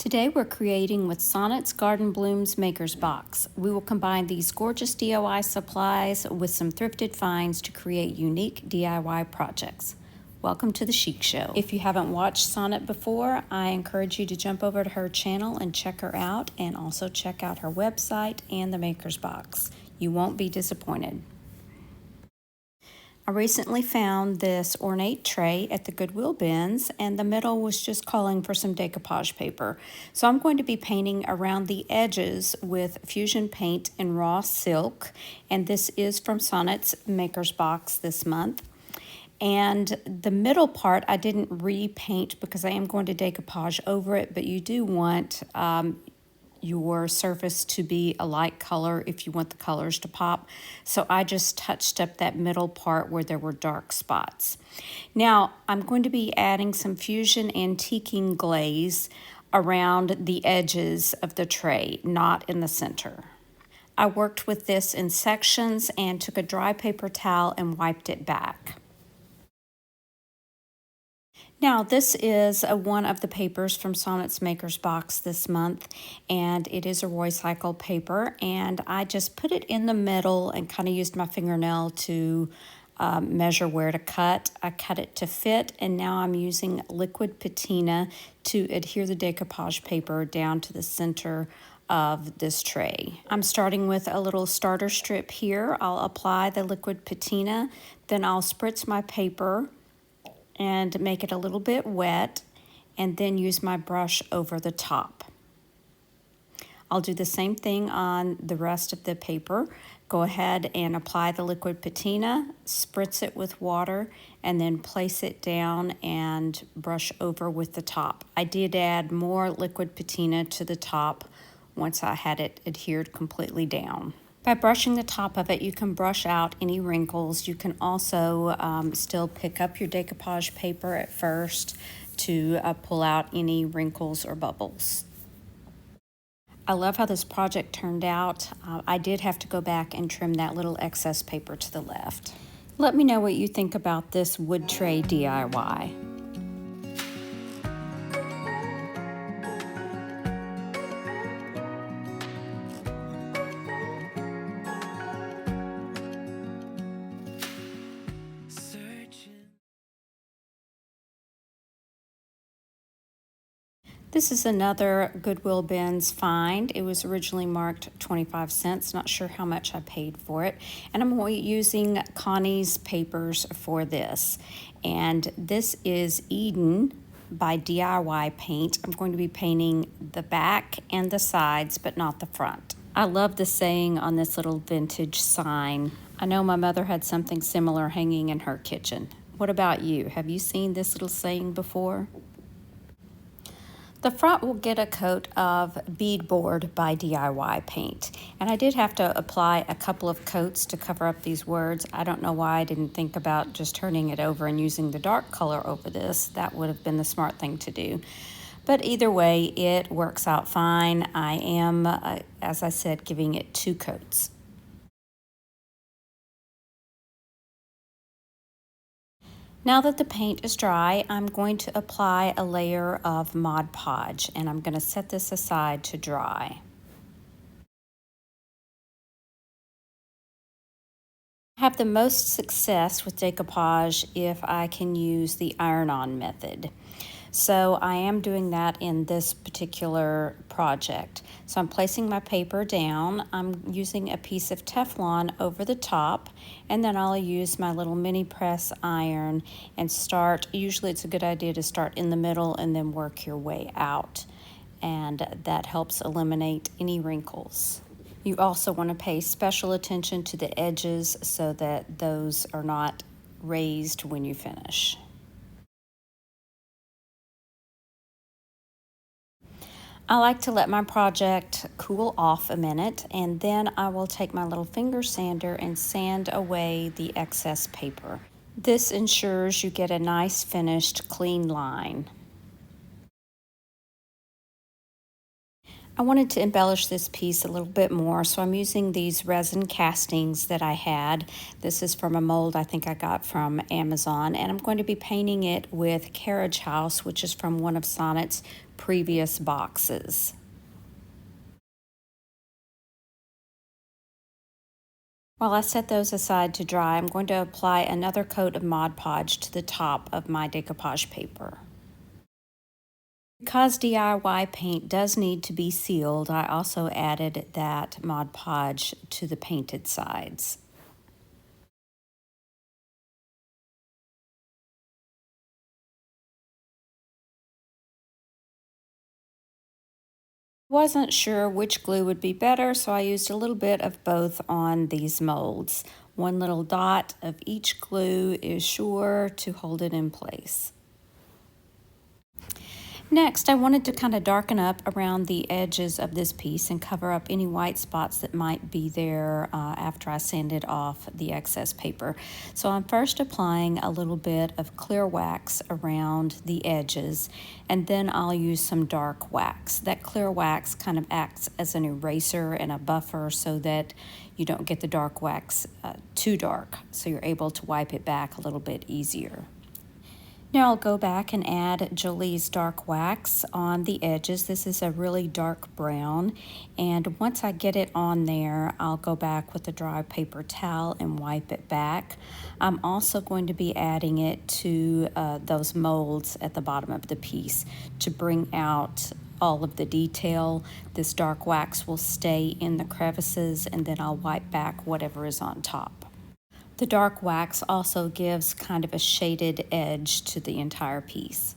Today we're creating with Sonnet's Garden Blooms Maker's Box. We will combine these gorgeous DIY supplies with some thrifted finds to create unique DIY projects. Welcome to the Chic Show. If you haven't watched Sonnet before, I encourage you to jump over to her channel and check her out, and also check out her website and the Maker's Box. You won't be disappointed. I recently found this ornate tray at the Goodwill bins, and the middle was just calling for some decoupage paper. So I'm going to be painting around the edges with Fusion Paint and Raw Silk, and this is from Sonnet's Maker's Box this month. And the middle part I didn't repaint because I am going to decoupage over it, but you do want your surface to be a light color if you want the colors to pop. So I just touched up that middle part where there were dark spots. Now I'm going to be adding some Fusion Antiquing glaze around the edges of the tray, not in the center. I worked with this in sections and took a dry paper towel and wiped it back. Now, this is one of the papers from Sonnet's Maker's Box this month, and it is a recycled paper, and I just put it in the middle and kind of used my fingernail to measure where to cut. I cut it to fit, and now I'm using liquid patina to adhere the decoupage paper down to the center of this tray. I'm starting with a little starter strip here. I'll apply the liquid patina, then I'll spritz my paper and make it a little bit wet, and then use my brush over the top. I'll do the same thing on the rest of the paper. Go ahead and apply the liquid patina, spritz it with water, and then place it down and brush over with the top. I did add more liquid patina to the top once I had it adhered completely down. By brushing the top of it, you can brush out any wrinkles. You can also still pick up your decoupage paper at first to pull out any wrinkles or bubbles. I love how this project turned out. I did have to go back and trim that little excess paper to the left. Let me know what you think about this wood tray DIY. This is another Goodwill bins find. It was originally marked 25 cents. Not sure how much I paid for it. And I'm using Connie's papers for this. And this is Eden by DIY Paint. I'm going to be painting the back and the sides, but not the front. I love the saying on this little vintage sign. I know my mother had something similar hanging in her kitchen. What about you? Have you seen this little saying before? The front will get a coat of beadboard by DIY Paint. And I did have to apply a couple of coats to cover up these words. I don't know why I didn't think about just turning it over and using the dark color over this. That would have been the smart thing to do. But either way, it works out fine. I am, as I said, giving it 2 coats. Now that the paint is dry, I'm going to apply a layer of Mod Podge, and I'm going to set this aside to dry. I have the most success with decoupage if I can use the iron-on method. So I am doing that in this particular project. So I'm placing my paper down. I'm using a piece of Teflon over the top, and then I'll use my little mini press iron and start. Usually it's a good idea to start in the middle and then work your way out, and that helps eliminate any wrinkles. You also want to pay special attention to the edges so that those are not raised when you finish. I like to let my project cool off a minute, and then I will take my little finger sander and sand away the excess paper. This ensures you get a nice finished clean line. I wanted to embellish this piece a little bit more, so I'm using these resin castings that I had. This is from a mold I think I got from Amazon, and I'm going to be painting it with Carriage House, which is from one of Sonnet's previous boxes. While I set those aside to dry, I'm going to apply another coat of Mod Podge to the top of my decoupage paper. Because DIY paint does need to be sealed, I also added that Mod Podge to the painted sides. Wasn't sure which glue would be better, so I used a little bit of both on these molds. One little dot of each glue is sure to hold it in place. Next, I wanted to kind of darken up around the edges of this piece and cover up any white spots that might be there after I sanded off the excess paper. So I'm first applying a little bit of clear wax around the edges, and then I'll use some dark wax. That clear wax kind of acts as an eraser and a buffer so that you don't get the dark wax too dark, so you're able to wipe it back a little bit easier. Now I'll go back and add Jolie's dark wax on the edges. This is a really dark brown, and once I get it on there, I'll go back with a dry paper towel and wipe it back. I'm also going to be adding it to those molds at the bottom of the piece to bring out all of the detail. This dark wax will stay in the crevices, and then I'll wipe back whatever is on top. The dark wax also gives kind of a shaded edge to the entire piece.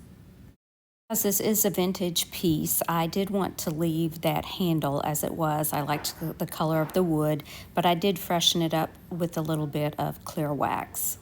As this is a vintage piece, I did want to leave that handle as it was. I liked the color of the wood, but I did freshen it up with a little bit of clear wax.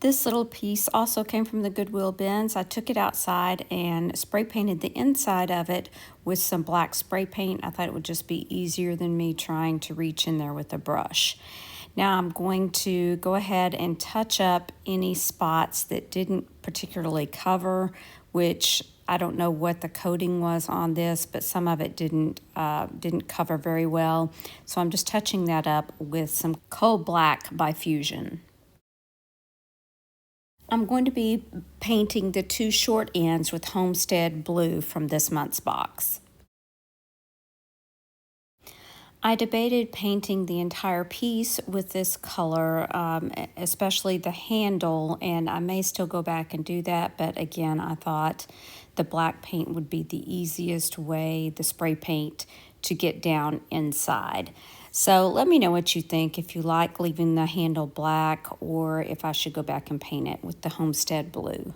This little piece also came from the Goodwill bins. I took it outside and spray painted the inside of it with some black spray paint. I thought it would just be easier than me trying to reach in there with a brush. Now I'm going to go ahead and touch up any spots that didn't particularly cover, which I don't know what the coating was on this, but some of it didn't cover very well. So I'm just touching that up with some Coal Black by Fusion. I'm going to be painting the two short ends with Homestead Blue from this month's box. I debated painting the entire piece with this color, especially the handle, and I may still go back and do that, but again, I thought the black paint would be the easiest way, the spray paint, to get down inside. So let me know what you think, if you like leaving the handle black or if I should go back and paint it with the Homestead Blue.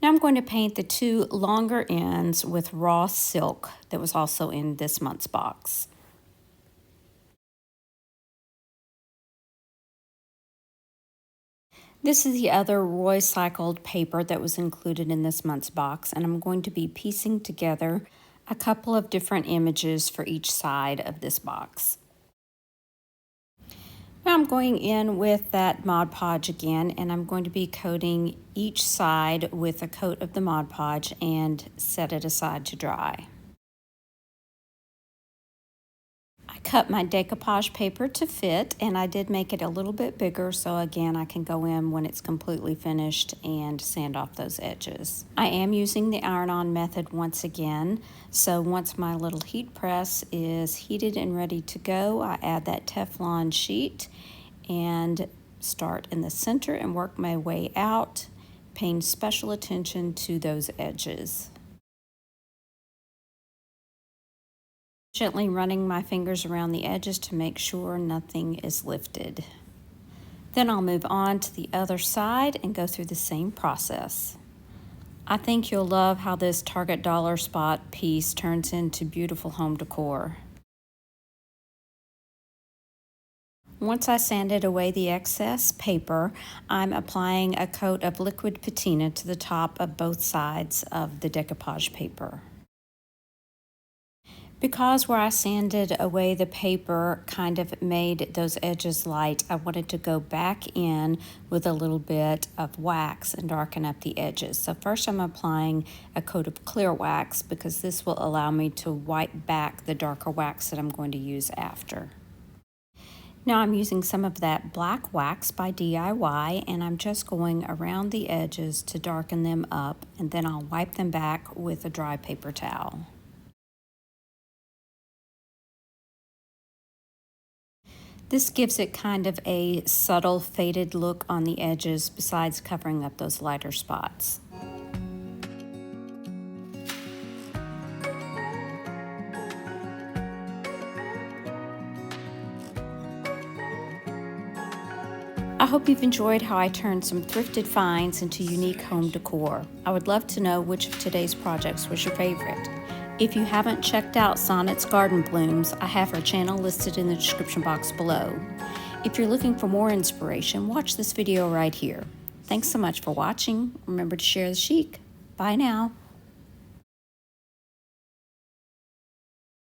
Now I'm going to paint the two longer ends with raw silk that was also in this month's box. This is the other recycled paper that was included in this month's box, and I'm going to be piecing together a couple of different images for each side of this box. Now I'm going in with that Mod Podge again, and I'm going to be coating each side with a coat of the Mod Podge and set it aside to dry. I cut my decoupage paper to fit, and I did make it a little bit bigger, so again I can go in when it's completely finished and sand off those edges. I am using the iron-on method once again, so once my little heat press is heated and ready to go, I add that Teflon sheet and start in the center and work my way out, paying special attention to those edges. Gently running my fingers around the edges to make sure nothing is lifted. Then I'll move on to the other side and go through the same process. I think you'll love how this Target dollar spot piece turns into beautiful home decor. Once I sanded away the excess paper, I'm applying a coat of liquid patina to the top of both sides of the decoupage paper. Because where I sanded away the paper kind of made those edges light, I wanted to go back in with a little bit of wax and darken up the edges. So first I'm applying a coat of clear wax because this will allow me to wipe back the darker wax that I'm going to use after. Now I'm using some of that black wax by DIY, and I'm just going around the edges to darken them up, and then I'll wipe them back with a dry paper towel. This gives it kind of a subtle faded look on the edges besides covering up those lighter spots. I hope you've enjoyed how I turned some thrifted finds into unique home decor. I would love to know which of today's projects was your favorite. If you haven't checked out Sonnet's Garden Blooms, I have her channel listed in the description box below. If you're looking for more inspiration, watch this video right here. Thanks so much for watching. Remember to share the chic. Bye now.